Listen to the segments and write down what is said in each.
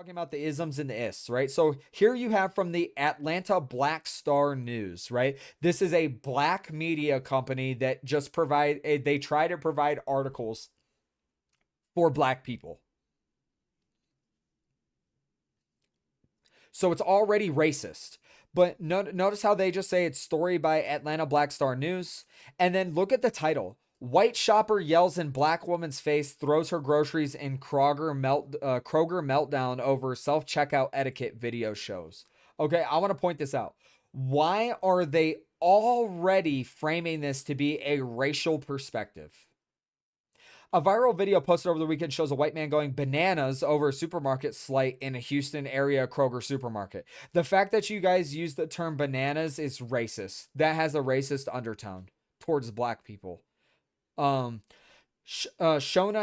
talking about the isms and the ists, right? So here you have from the Atlanta Black Star News, right? This is a black media company that just they try to provide articles for black people. So it's already racist. But notice how they just say it's story by Atlanta Black Star News. And then look at the title. White shopper yells in black woman's face, throws her groceries in Kroger meltdown over self-checkout etiquette video shows. Okay, I want to point this out. Why are they already framing this to be a racial perspective? A viral video posted over the weekend shows a white man going bananas over a supermarket slight in a Houston area Kroger supermarket. The fact that you guys use the term bananas is racist. That has a racist undertone towards black people. Shona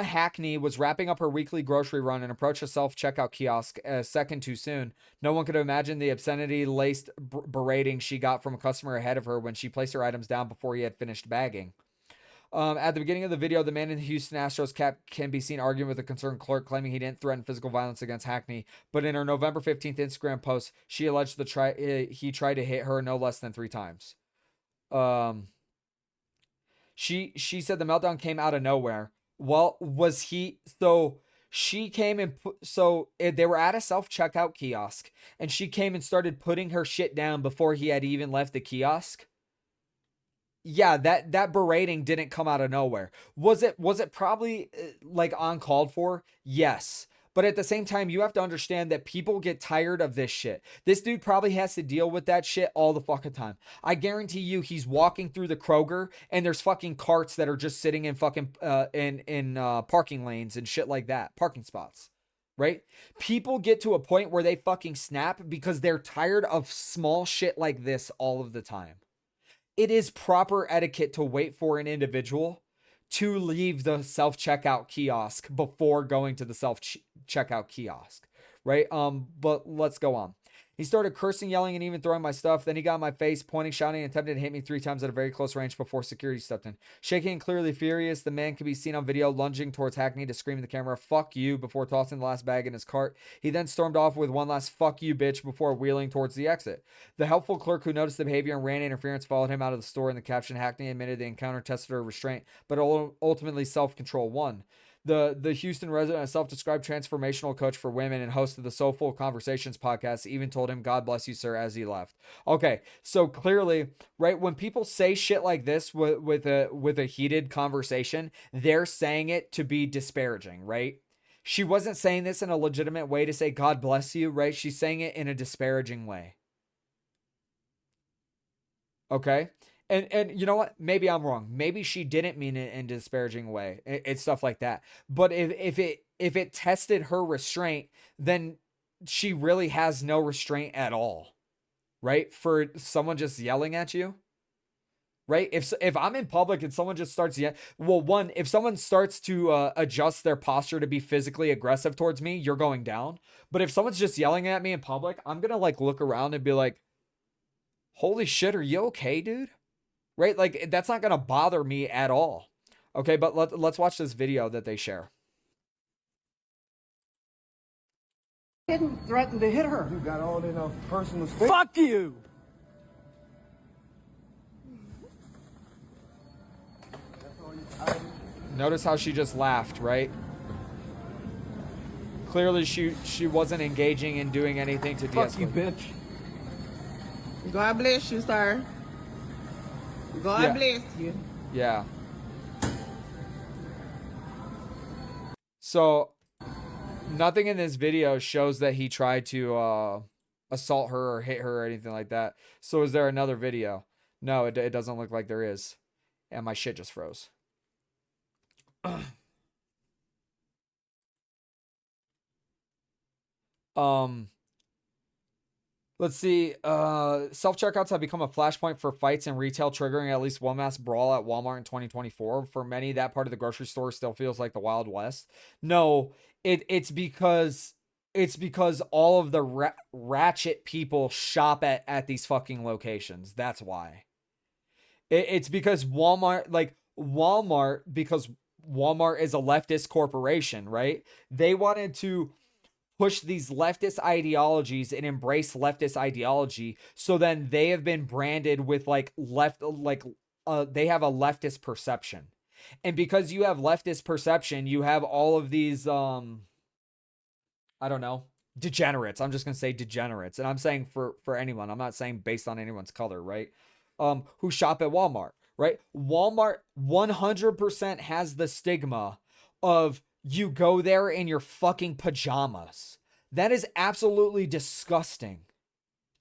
Hackney was wrapping up her weekly grocery run and approached a self-checkout kiosk a second too soon. No one could imagine the obscenity-laced berating she got from a customer ahead of her when she placed her items down before he had finished bagging. At the beginning of the video, the man in the Houston Astros cap can be seen arguing with a concerned clerk, claiming he didn't threaten physical violence against Hackney. But in her November 15th Instagram post, she alleged he tried to hit her no less than 3 times. She said the meltdown came out of nowhere. Well, was he so? She came and they were at a self-checkout kiosk, and she came and started putting her shit down before he had even left the kiosk. Yeah, that berating didn't come out of nowhere. Was it probably like uncalled for? Yes. But at the same time, you have to understand that people get tired of this shit. This dude probably has to deal with that shit all the fucking time. I guarantee you he's walking through the Kroger and there's fucking carts that are just sitting in fucking in parking lanes and shit like that. Parking spots. Right? People get to a point where they fucking snap because they're tired of small shit like this all of the time. It is proper etiquette to wait for an individual to leave the self-checkout kiosk before going to the self-checkout kiosk, right? But let's go on. He started cursing, yelling, and even throwing my stuff. Then he got in my face, pointing, shouting, and attempted to hit me 3 times at a very close range before security stepped in. Shaking and clearly furious, the man can be seen on video lunging towards Hackney to scream in the camera, "Fuck you," before tossing the last bag in his cart. He then stormed off with one last "fuck you, bitch," before wheeling towards the exit. The helpful clerk who noticed the behavior and ran interference followed him out of the store. In the caption, Hackney admitted the encounter tested her restraint, but ultimately self-control won. The Houston resident, a self-described transformational coach for women and host of the Soulful Conversations podcast, even told him, "God bless you, sir," as he left. Okay, so clearly, right, when people say shit like this with a heated conversation, they're saying it to be disparaging, right? She wasn't saying this in a legitimate way to say "God bless you," right? She's saying it in a disparaging way. Okay? And you know what? Maybe I'm wrong. Maybe she didn't mean it in a disparaging way. It's stuff like that. But if it tested her restraint, then she really has no restraint at all. Right? For someone just yelling at you. Right? If I'm in public and someone just starts yelling, well, one, if someone starts to adjust their posture to be physically aggressive towards me, you're going down. But if someone's just yelling at me in public, I'm gonna like look around and be like, "Holy shit, are you okay, dude?" Right? Like, that's not going to bother me at all. Okay, but let's watch this video that they share. Didn't threaten to hit her. You got all in a personal space. Fuck you! Notice how she just laughed, right? Clearly she wasn't engaging in doing anything to de-escalate. Fuck you, bitch. God bless you, sir. God bless you. Yeah. So, nothing in this video shows that he tried to assault her or hit her or anything like that. So, is there another video? No, it doesn't look like there is. And my shit just froze. Let's see. Self-checkouts have become a flashpoint for fights in retail, triggering at least one mass brawl at Walmart in 2024. For many, that part of the grocery store still feels like the Wild West. No, it's because all of the ratchet people shop at these fucking locations. That's why. It's because because Walmart is a leftist corporation, right? They wanted to push these leftist ideologies and embrace leftist ideology. So then they have been branded with like they have a leftist perception. And because you have leftist perception, you have all of these I don't know, degenerates. I'm just gonna say degenerates, and I'm saying for anyone. I'm not saying based on anyone's color, right? Who shop at Walmart, right? Walmart 100% has the stigma of you go there in your fucking pajamas. That is absolutely disgusting.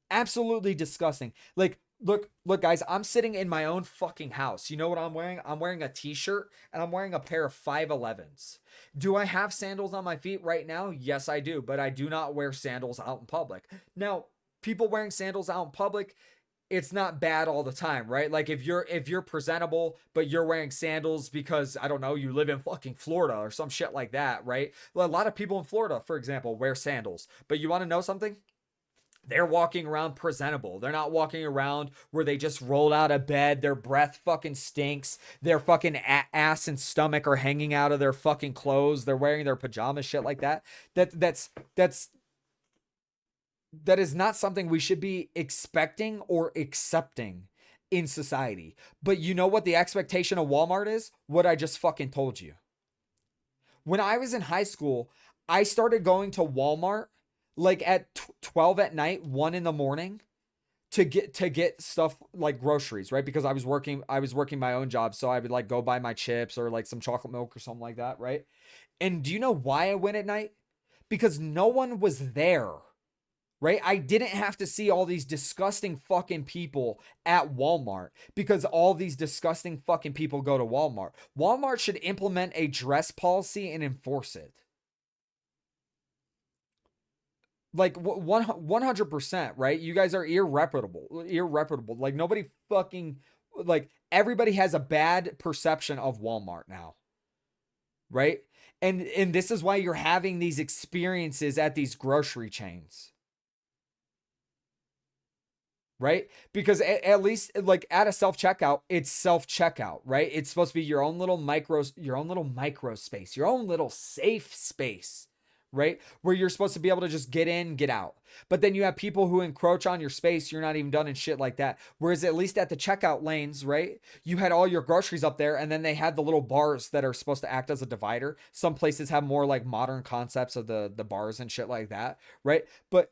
Absolutely disgusting. Like, look, guys, I'm sitting in my own fucking house. You know what I'm wearing? I'm wearing a t-shirt and I'm wearing a pair of 511s. Do I have sandals on my feet right now? Yes, I do, but I do not wear sandals out in public. Now, people wearing sandals out in public, it's not bad all the time, right? Like if you're presentable, but you're wearing sandals because I don't know, you live in fucking Florida or some shit like that, right? Well, a lot of people in Florida, for example, wear sandals. But you want to know something? They're walking around presentable. They're not walking around where they just rolled out of bed. Their breath fucking stinks. Their fucking ass and stomach are hanging out of their fucking clothes. They're wearing their pajamas, shit like that. That is not something we should be expecting or accepting in society. But you know what the expectation of Walmart is? What I just fucking told you. When I was in high school, I started going to Walmart like at 12 at night, 1 in the morning to get stuff like groceries, right? Because I was working my own job, so I would like go buy my chips or like some chocolate milk or something like that, right? And do you know why I went at night? Because no one was there. Right? I didn't have to see all these disgusting fucking people at Walmart because all these disgusting fucking people go to Walmart. Walmart should implement a dress policy and enforce it. Like 100%, right? You guys are irreparable. Like nobody fucking, like everybody has a bad perception of Walmart now. Right? And this is why you're having these experiences at these grocery chains. Right? Because at least like at a self-checkout, it's self-checkout, right? It's supposed to be your own little micro space, your own little safe space, right? Where you're supposed to be able to just get in, get out. But then you have people who encroach on your space. You're not even done and shit like that. Whereas at least at the checkout lanes, right? You had all your groceries up there and then they had the little bars that are supposed to act as a divider. Some places have more like modern concepts of the bars and shit like that, right? But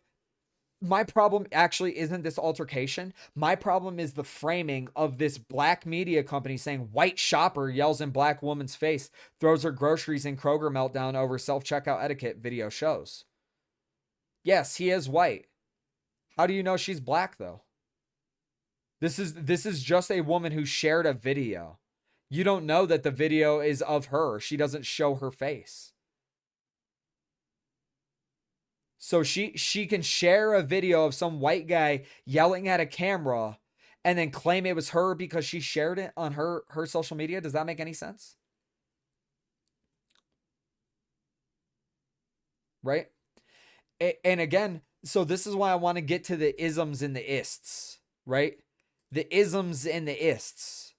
my problem actually isn't this altercation. My problem is the framing of this black media company saying white shopper yells in black woman's face, throws her groceries in Kroger meltdown over self-checkout etiquette video shows. Yes, he is white. How do you know she's black though? This is just a woman who shared a video. You don't know that the video is of her. She doesn't show her face. So she can share a video of some white guy yelling at a camera and then claim it was her because she shared it on her social media. Does that make any sense? Right? And again, so this is why I want to get to the isms and the ists, right? The isms and the ists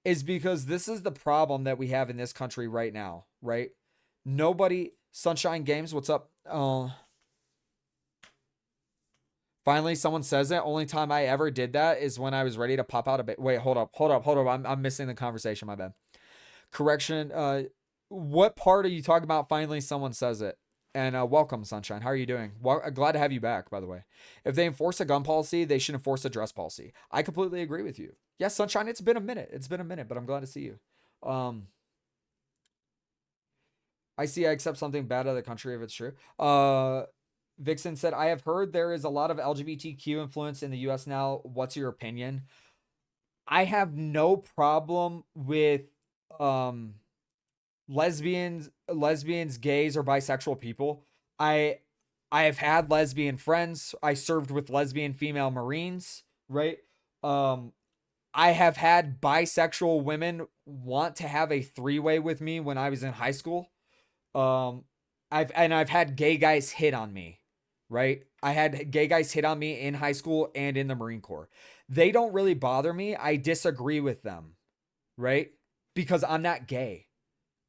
is because this is the problem that we have in this country right now, right? Nobody, Sunshine Games, what's up? Finally, someone says it. Only time I ever did that is when I was ready to pop out a bit. Wait, hold up. I'm missing the conversation. My bad. Correction. What part are you talking about? Finally, someone says it. And welcome, Sunshine. How are you doing? Well, glad to have you back, by the way. If they enforce a gun policy, they should enforce a dress policy. I completely agree with you. Yes, Sunshine, it's been a minute. But I'm glad to see you. I accept something bad out of the country if it's true. Vixen said, I have heard there is a lot of LGBTQ influence in the US now. What's your opinion? I have no problem with lesbians, gays, or bisexual people. I have had lesbian friends. I served with lesbian female Marines, right? I have had bisexual women want to have a three-way with me when I was in high school. I've had gay guys hit on me, right? I had gay guys hit on me in high school and in the Marine Corps. They don't really bother me. I disagree with them, right? Because I'm not gay.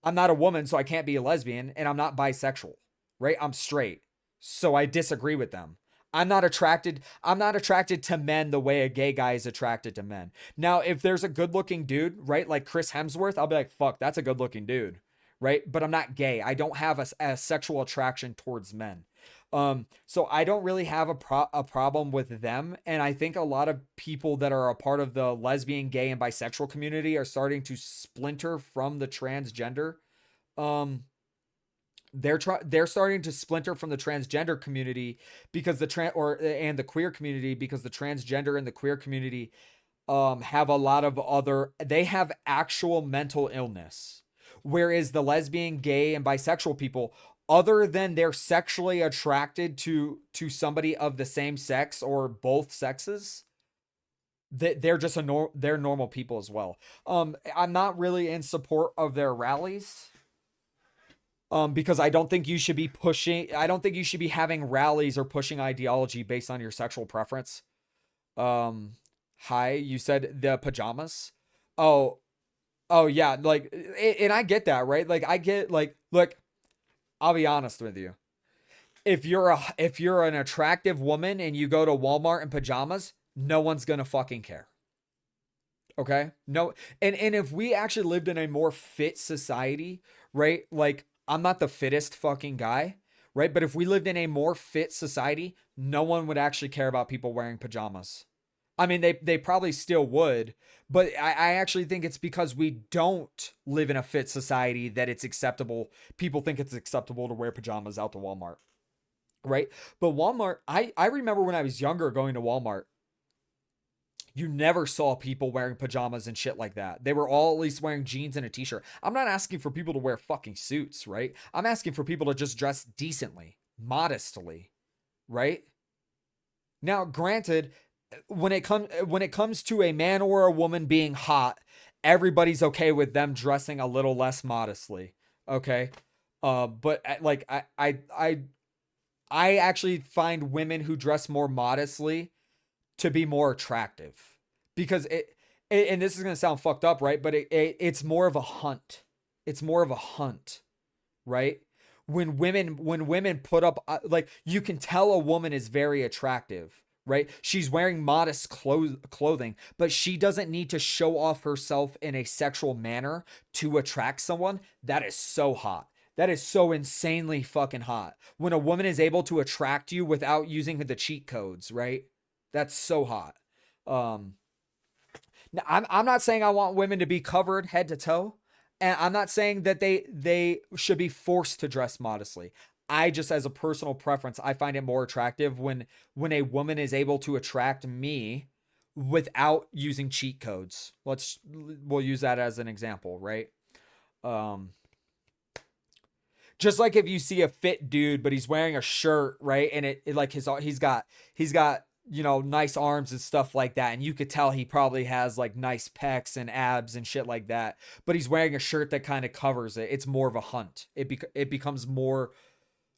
I'm not a woman, so I can't be a lesbian, and I'm not bisexual, right? I'm straight. So I disagree with them. I'm not attracted to men the way a gay guy is attracted to men. Now, if there's a good-looking dude, right, like Chris Hemsworth, I'll be like, "Fuck, that's a good-looking dude." Right? But I'm not gay. I don't have a sexual attraction towards men. So I don't really have a problem with them, and I think a lot of people that are a part of the lesbian, gay, and bisexual community are starting to splinter from the transgender um they're starting to splinter from the transgender community because and the queer community, because the transgender and the queer community have a lot of other, they have actual mental illness, whereas the lesbian, gay, and bisexual people, other than they're sexually attracted to somebody of the same sex or both sexes, they're just they're normal people as well. I'm not really in support of their rallies, because I don't think you should be I don't think you should be having rallies or pushing ideology based on your sexual preference. Um, Hi, you said the pajamas. Oh, oh yeah, like, and I get that, right? Like, I get, like, look, I'll be honest with you. If you're an attractive woman and you go to Walmart in pajamas, no one's gonna fucking care. Okay? No, and if we actually lived in a more fit society, right? Like, I'm not the fittest fucking guy, right? But if we lived in a more fit society, no one would actually care about people wearing pajamas. I mean, they probably still would, but I actually think it's because we don't live in a fit society that it's acceptable. People think it's acceptable to wear pajamas out to Walmart, right? But Walmart, I remember when I was younger going to Walmart, you never saw people wearing pajamas and shit like that. They were all at least wearing jeans and a t-shirt. I'm not asking for people to wear fucking suits, right? I'm asking for people to just dress decently, modestly, right? Now, granted, when it comes to a man or a woman being hot, everybody's okay with them dressing a little less modestly, okay? But like I actually find women who dress more modestly to be more attractive, because and this is gonna sound fucked up, right? But it's more of a hunt. It's more of a hunt, right? When women put up, like, you can tell a woman is very attractive, right? She's wearing modest clothing, but she doesn't need to show off herself in a sexual manner to attract someone. That is so hot. That is so insanely fucking hot. When a woman is able to attract you without using the cheat codes, right? That's so hot. Um, Now, I'm not saying I want women to be covered head to toe, and I'm not saying that they should be forced to dress modestly. I just, as a personal preference, I find it more attractive when a woman is able to attract me without using cheat codes. We'll use that as an example, right? Um, just like if you see a fit dude, but he's wearing a shirt, right? And it like he's got, nice arms and stuff like that, and you could tell he probably has like nice pecs and abs and shit like that. But he's wearing a shirt that kind of covers it. It's more of a hunt. It becomes more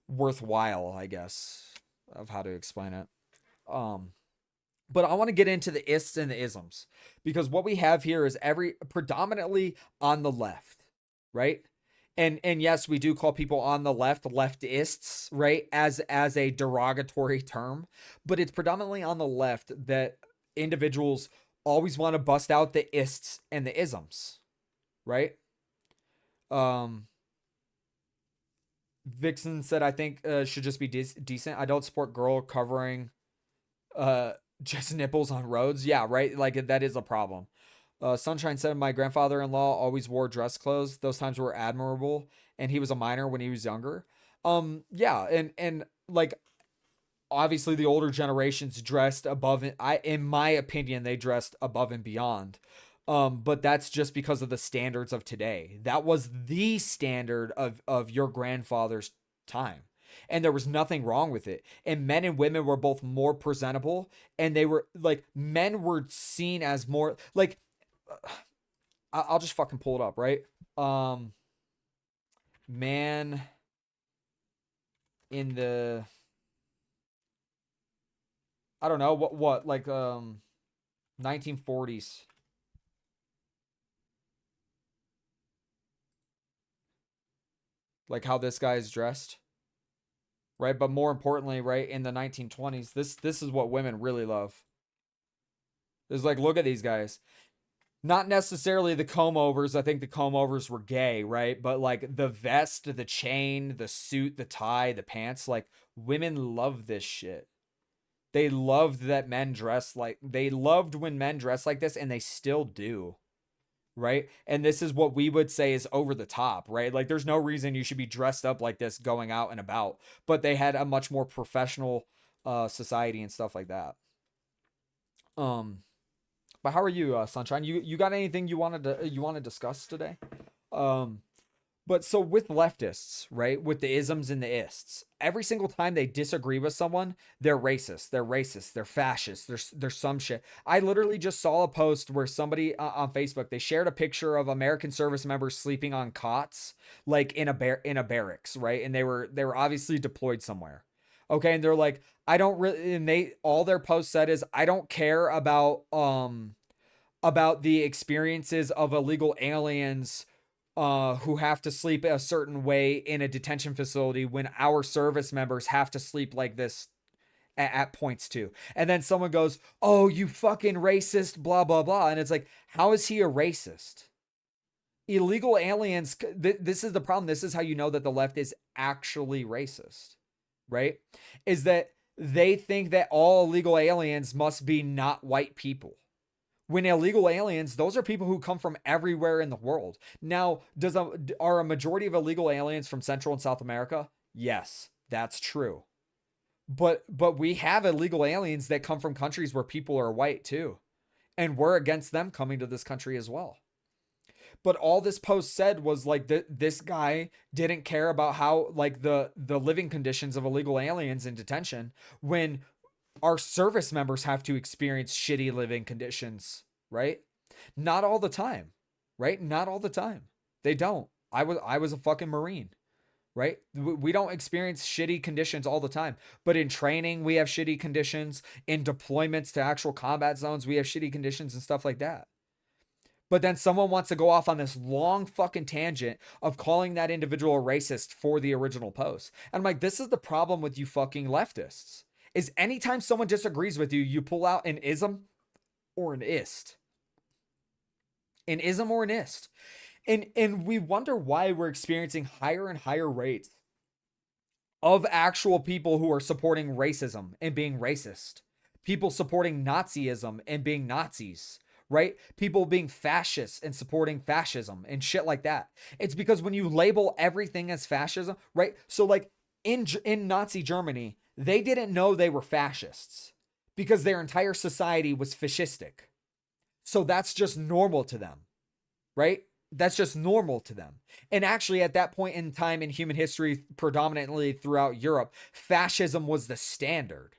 worthwhile, I guess, of how to explain it. Um, but I want to get into the ists and the isms, because what we have here is predominantly on the left, right? And yes, we do call people on the left leftists, right? As a derogatory term, but it's predominantly on the left that individuals always want to bust out the ists and the isms, right? Um Vixen said, I think should just be decent. I don't support girl covering uh just nipples on roads. Yeah, right? Like, that is a problem. Sunshine said, my grandfather-in-law always wore dress clothes. Those times were admirable, and he was a minor when he was younger. Yeah, and like, obviously the older generations dressed above it. In my opinion, they dressed above and beyond. But that's just because of the standards of today. That was the standard of your grandfather's time. And there was nothing wrong with it. And men and women were both more presentable, and they were like, men were seen as more like, I'll just fucking pull it up, right? Um, Man in the, I don't know what like 1940s, like how this guy is dressed. right? But more importantly, right, in the 1920s, this is what women really love. It's like, look at these guys. Not necessarily the comb overs. I think the comb overs were gay, right? But like the vest, the chain, the suit, the tie, the pants, like women love this shit. They loved that men dress like they loved when men dress like this, and they still do. Right. And this is what we would say is over the top, right? Like there's no reason you should be dressed up like this going out and about. But they had a much more professional society and stuff like that. Um, but how are you, Sunshine? You got anything you want to discuss today? Um, but so with leftists, right, with the isms and the ists, every single time they disagree with someone, they're racist. They're racist. They're fascist. There's some shit. I literally just saw a post where somebody on Facebook, they shared a picture of American service members sleeping on cots, like in a barracks, right? And they were obviously deployed somewhere. Okay, and they're like, I don't really, and they all their post said is, I don't care about the experiences of illegal aliens who have to sleep a certain way in a detention facility when our service members have to sleep like this at points too. And then someone goes, "Oh, you fucking racist, blah blah blah." And it's like, how is he a racist? Illegal aliens, this is the problem. This is how you know that the left is actually racist, right? Is that they think that all illegal aliens must be not white people. When illegal aliens, those are people who come from everywhere in the world. Now, are a majority of illegal aliens from Central and South America? Yes, that's true. But we have illegal aliens that come from countries where people are white too. And we're against them coming to this country as well. But all this post said was like this guy didn't care about how like the living conditions of illegal aliens in detention when our service members have to experience shitty living conditions, right? Not all the time, right? Not all the time. They don't. I was a fucking Marine, right? We don't experience shitty conditions all the time, but in training we have shitty conditions, in deployments to actual combat zones we have shitty conditions and stuff like that. But then someone wants to go off on this long fucking tangent of calling that individual a racist for the original post. And I'm like, this is the problem with you fucking leftists. Is anytime someone disagrees with you, you pull out an ism or an ist. An ism or an ist. And we wonder why we're experiencing higher and higher rates of actual people who are supporting racism and being racist. People supporting Nazism and being Nazis, right? People being fascists and supporting fascism and shit like that. It's because when you label everything as fascism, right? So like in Nazi Germany, they didn't know they were fascists because their entire society was fascistic. So that's just normal to them, right? That's just normal to them. And actually, at that point in time in human history, predominantly throughout Europe, fascism was the standard.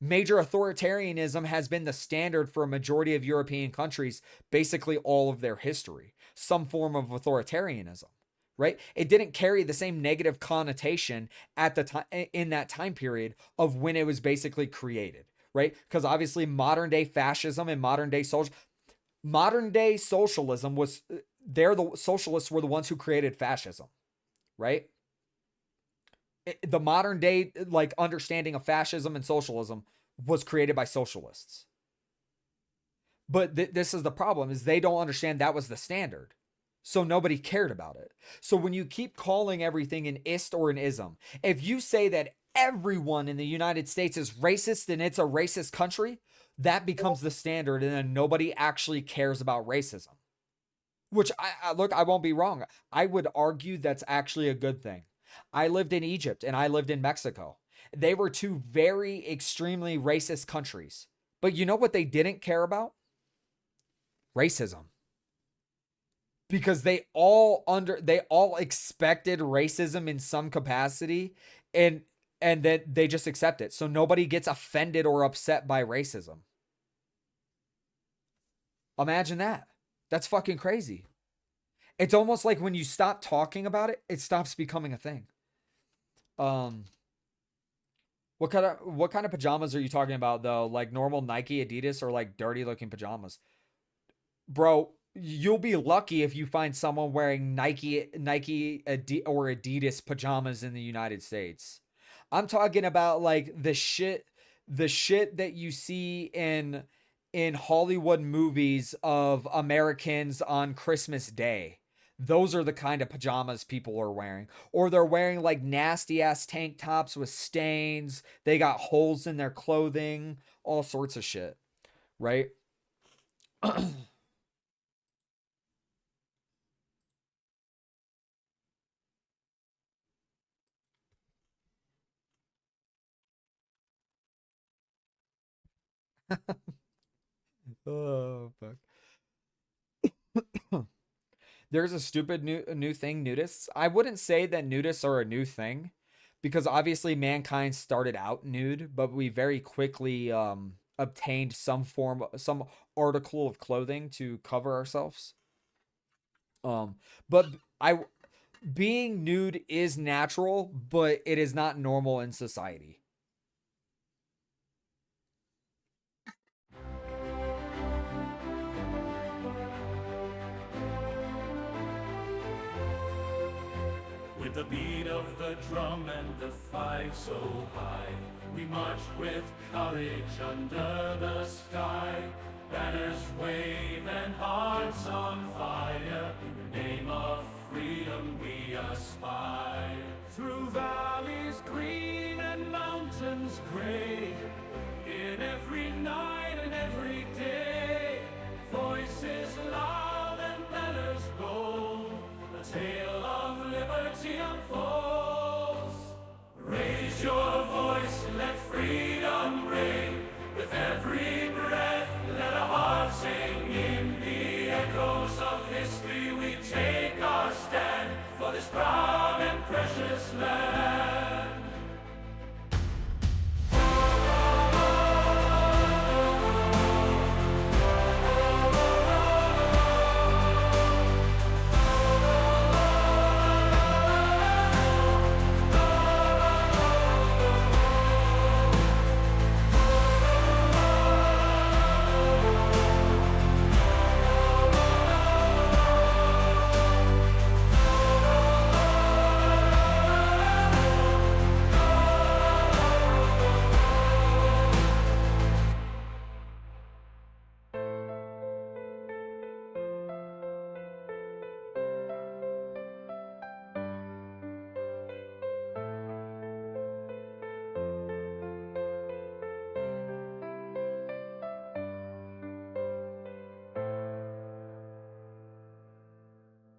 Major authoritarianism has been the standard for a majority of European countries, basically all of their history. Some form of authoritarianism, right? It didn't carry the same negative connotation at the time in that time period of when it was basically created, right? Because obviously modern day fascism and modern day socialism was the socialists were the ones who created fascism, right? The modern day like understanding of fascism and socialism was created by socialists. But this is the problem, is they don't understand that was the standard. So nobody cared about it. So when you keep calling everything an ist or an ism, if you say that everyone in the United States is racist and it's a racist country, that becomes the standard, and then nobody actually cares about racism. Which I won't be wrong. I would argue that's actually a good thing. I lived in Egypt and I lived in Mexico. They were two very extremely racist countries. But you know what they didn't care about? Racism. Because they all expected racism in some capacity, and then they just accept it. So nobody gets offended or upset by racism. Imagine that. That's fucking crazy. It's almost like when you stop talking about it, it stops becoming a thing. What kind of pajamas are you talking about though? Like normal Nike, Adidas, or like dirty looking pajamas? Bro, you'll be lucky if you find someone wearing Nike or Adidas pajamas in the United States. I'm talking about like the shit that you see in Hollywood movies of Americans on Christmas Day. Those are the kind of pajamas people are wearing. Or they're wearing like nasty ass tank tops with stains. They got holes in their clothing, all sorts of shit, right? Oh fuck. There's a stupid new thing, nudists. I wouldn't say that nudists are a new thing because obviously mankind started out nude, but we very quickly obtained some article of clothing to cover ourselves. But I being nude is natural, but it is not normal in society. With the beat of the drum and the fife so high, we march with courage under the sky. Banners wave and hearts on fire. In the name of freedom we aspire. Through valleys green and mountains gray, in every night and every day, voices loud and banners bold, a tale of liberty unfolds. Raise your voice, let freedom